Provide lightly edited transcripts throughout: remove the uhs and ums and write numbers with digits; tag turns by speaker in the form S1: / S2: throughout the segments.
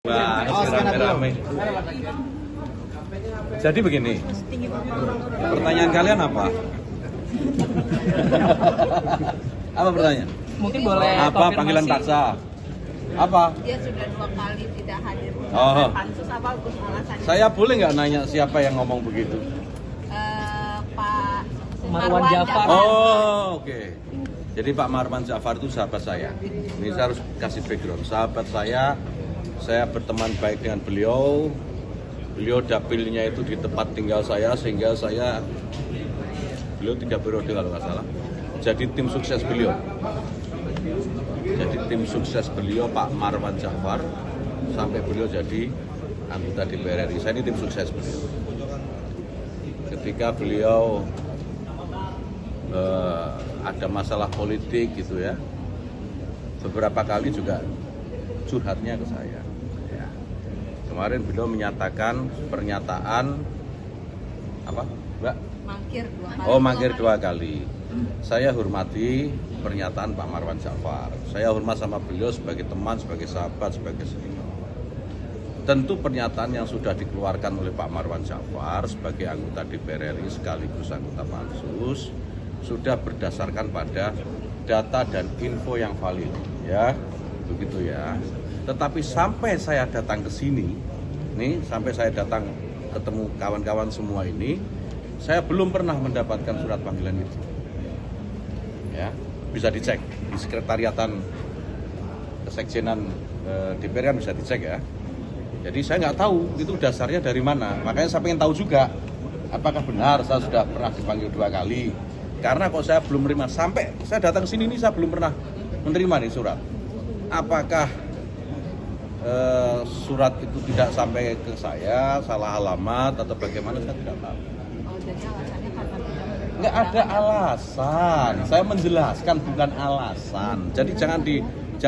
S1: Rame-rame. Jadi begini, pertanyaan kalian apa? Apa pertanyaan?
S2: Mungkin boleh
S1: apa panggilan paksa? Apa?
S3: Dia sudah 2 kali tidak hadir.
S1: Pansus
S3: apa Gus alasannya?
S1: Saya boleh nggak nanya siapa yang ngomong begitu?
S3: Pak
S2: Marwan Jafar.
S1: Oh, oke. Jadi Pak Marwan Jafar itu sahabat saya. Ini saya harus kasih background. Sahabat saya berteman baik dengan beliau. Beliau dapilnya itu di tempat tinggal saya, sehingga beliau 3 periode kalau nggak salah. Jadi tim sukses beliau. Jadi tim sukses beliau Pak Marwan Jafar sampai beliau jadi anggota DPR RI. Saya ini tim sukses beliau. Ketika beliau ada masalah politik gitu ya, beberapa kali juga curhatnya ke saya. Ya. Kemarin beliau menyatakan pernyataan apa, Mbak?
S3: Mangkir 2 kali.
S1: Oh, mangkir 2 kali. Saya hormati pernyataan Pak Marwan Jafar. Saya hormat sama beliau sebagai teman, sebagai sahabat, sebagai senior. Tentu pernyataan yang sudah dikeluarkan oleh Pak Marwan Jafar sebagai anggota DPR RI sekaligus anggota Pansus sudah berdasarkan pada data dan info yang valid, ya, begitu ya. Tetapi sampai saya datang ke sini, sampai saya datang ketemu kawan-kawan semua ini, saya belum pernah mendapatkan surat panggilan itu. Ya, bisa dicek di sekretariatan kesekjenan DPR kan bisa dicek ya. Jadi saya nggak tahu itu dasarnya dari mana. Makanya saya pengen tahu juga apakah benar saya sudah pernah dipanggil 2 kali. Karena kok saya belum menerima, sampai saya datang ke sini ini saya belum pernah menerima nih surat. Apakah surat itu tidak sampai ke saya, salah alamat atau bagaimana, saya tidak tahu.
S3: Oh, jadi alasannya karena
S1: Nggak ada alasan, saya menjelaskan bukan alasan. Jadi jangan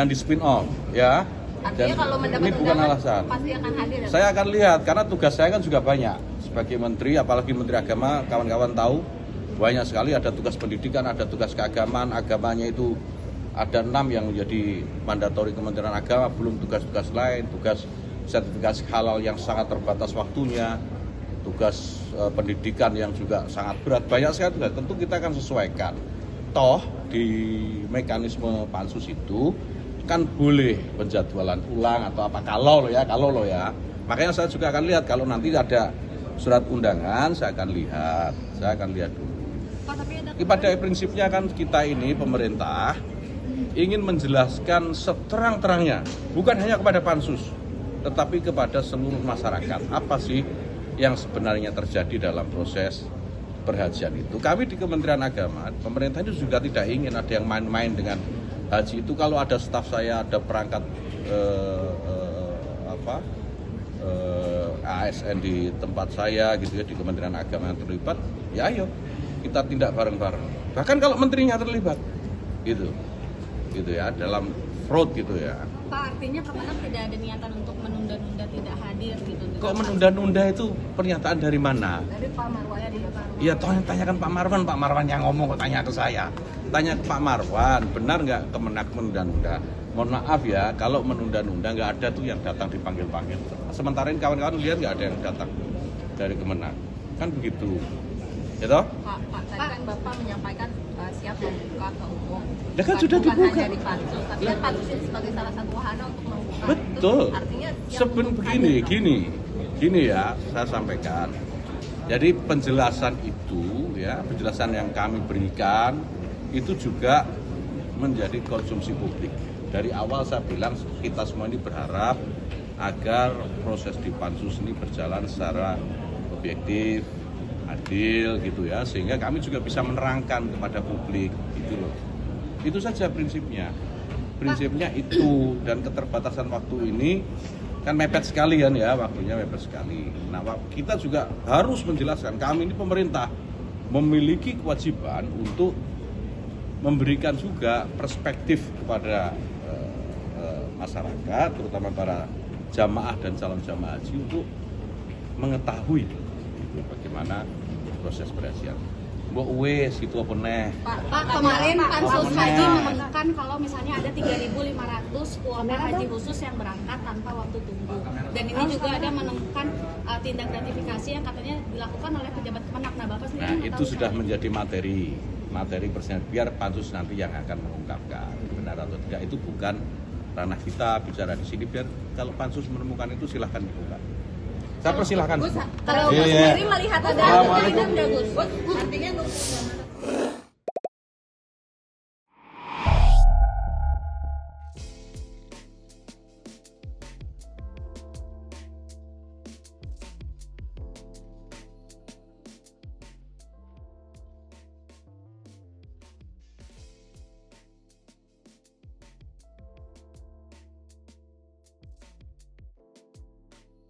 S1: di spin off ya.
S3: Artinya kalau mendapat
S1: ini bukan
S3: undangan,
S1: alasan.
S3: pasti akan hadir.
S1: Saya akan lihat karena tugas saya kan juga banyak sebagai menteri, apalagi menteri agama. Kawan-kawan tahu banyak sekali, ada tugas pendidikan, ada tugas keagamaan. Agamanya itu ada 6 yang menjadi mandatori Kementerian Agama, belum tugas-tugas lain, tugas sertifikasi halal yang sangat terbatas waktunya, tugas pendidikan yang juga sangat berat, banyak sekali tugas. Tentu kita akan sesuaikan. Toh di mekanisme pansus itu kan boleh penjadwalan ulang atau apa, kalau lo ya. Makanya saya juga akan lihat kalau nanti ada surat undangan, saya akan lihat dulu. Pada prinsipnya kan kita ini pemerintah ingin menjelaskan seterang-terangnya, bukan hanya kepada pansus, tetapi kepada seluruh masyarakat. Apa sih yang sebenarnya terjadi dalam proses perhajian itu? Kami di Kementerian Agama, pemerintah itu juga tidak ingin ada yang main-main dengan haji itu. Kalau ada staf saya, ada perangkat ASN di tempat saya gitu ya, di Kementerian Agama yang terlibat, ya ayo kita tindak bareng-bareng. Bahkan kalau menterinya terlibat, gitu ya, dalam fraud gitu ya.
S3: Pak, artinya Kemenang tidak ada niatan untuk menunda-nunda tidak hadir gitu.
S1: Kok menunda-nunda itu pernyataan dari mana?
S3: Dari Pak Marwan.
S1: Iya, tanyakan Pak Marwan yang ngomong kok tanya ke saya. Tanya ke Pak Marwan, benar nggak Kemenak menunda-nunda? Mohon maaf ya, kalau menunda-nunda nggak ada tuh yang datang dipanggil-panggil. Sementara ini kawan-kawan lihat nggak ada yang datang dari Kemenak, kan begitu. Gitu?
S3: Pak, tadi kan Bapak menyampaikan siap membuka ke umum.
S1: Ya kan sudah dibuka.
S3: Bukan hanya di pansus, tapi kan pansus ini sebagai salah satu wahana untuk membuka.
S1: Betul.
S3: Itu artinya
S1: Gini ya, saya sampaikan. Jadi penjelasan yang kami berikan itu juga menjadi konsumsi publik. Dari awal saya bilang kita semua ini berharap agar proses di pansus ini berjalan secara objektif, adil gitu ya, sehingga kami juga bisa menerangkan kepada publik gitu loh. Itu saja prinsipnya itu. Dan keterbatasan waktu ini kan mepet sekali kan ya, waktunya mepet sekali. Nah, kita juga harus menjelaskan, kami ini pemerintah memiliki kewajiban untuk memberikan juga perspektif kepada masyarakat, terutama para jamaah dan calon jamaah haji untuk mengetahui bagaimana proses perhajian. Mbok wis gitu apa neh.
S4: Pak, kemarin Pansus
S1: Pak,
S4: Haji
S1: Pak.
S4: menemukan kalau misalnya ada 3.500 kuota haji khusus yang berangkat tanpa waktu tunggu. Dan ini juga ada menemukan tindak gratifikasi yang katanya dilakukan oleh pejabat Kemenak. Nah, Bapak sendiri
S1: Nah,
S4: mengetahui
S1: itu sudah
S4: soal
S1: menjadi materi persidangan. Biar pansus nanti yang akan mengungkapkan benar atau tidak, itu bukan ranah kita bicara di sini. Biar kalau pansus menemukan itu silahkan dibuka. Saya persilahkan.
S4: Kalau Gus
S1: Iya.
S4: sendiri melihat ada
S1: Assalamualaikum.
S4: kemungkinan nggak, Gus? Artinya nunggu